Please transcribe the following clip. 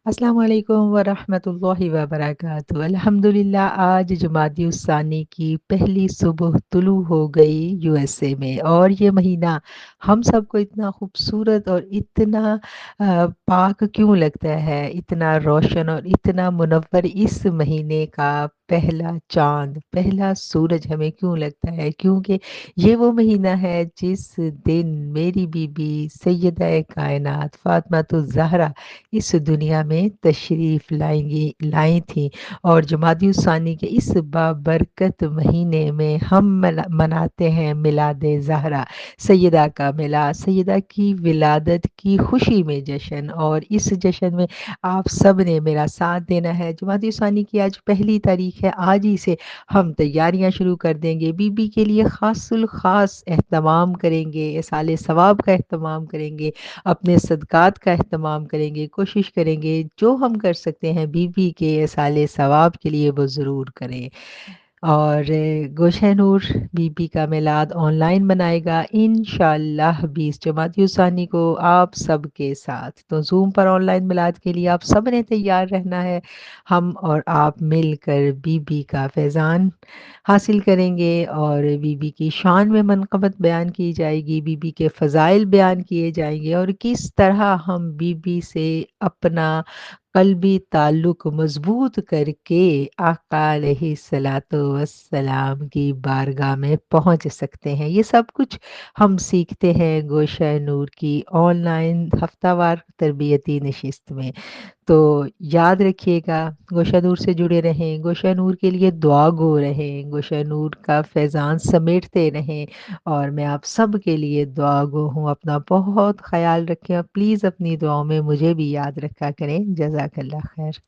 अस्सलाम वालेकुम वरहमतुल्लाहि वबरकातुहू। अल्हम्दुलिल्लाह आज जुमादी उस्सानी की पहली सुबह तुलू हो गई यूएसए में, और ये महीना हम सबको इतना खूबसूरत और इतना पाक क्यों लगता है, इतना रोशन और इतना मुनव्वर। इस महीने का पहला चाँद, पहला सूरज हमें क्यों लगता है? क्योंकि ये वो महीना है जिस दिन मेरी बीबी सैयदा कायनात फ़ातिमा ज़हरा इस दुनिया में तशरीफ़ लाई थीं। और जमादी-उस-सानी के इस बाबरकत महीने में हम मनाते हैं मिलाद-ए-ज़हरा, सैयदा का मिलाद, सैयदा की विलादत की खुशी में जश्न। और इस जश्न में आप सब ने मेरा साथ देना है। जमादी-उस-सानी की आज पहली तारीख़ है, आज ही से हम तैयारियाँ शुरू कर देंगे। बीबी के लिए ख़ासुल ख़ास एहतमाम करेंगे, इसाले सवाब का एहतमाम करेंगे, अपने सदक़ात का एहतमाम करेंगे, कोशिश करेंगे जो हम कर सकते हैं बीवी के इसाले सवाब के लिए वो ज़रूर करें। और गोशे नूर बीबी का मिलाद ऑनलाइन मनाएगा इंशाअल्लाह 20 जमाती-उस-सानी को आप सबके साथ। तो ज़ूम पर ऑनलाइन मिलाद के लिए आप सब ने तैयार रहना है। हम और आप मिलकर बीबी का फैज़ान हासिल करेंगे और बीबी की शान में मनक़बत बयान की जाएगी, बीबी के फ़ज़ाइल बयान किए जाएँगे और किस तरह हम बीबी से अपना क़ल्बी ताल्लुक़ मज़बूत करके आका अलैहिस्सलातु वस्सलाम की बारगाह में पहुँच सकते हैं। ये सब कुछ हम सीखते हैं गोशा नूर की ऑनलाइन हफ़्तावार तरबियती नशिस्त में। तो याद रखिएगा, गोशा नूर से जुड़े रहें, गोशा नूर के लिए दुआ गो रहें, गोशा नूर का फैज़ान समेटते रहें और मैं आप सब के लिए दुआ गो हूँ। अपना बहुत ख़याल रखें और प्लीज़ अपनी दुआओं में मुझे भी याद रखा करें। जज़ाकल्लाह खैर।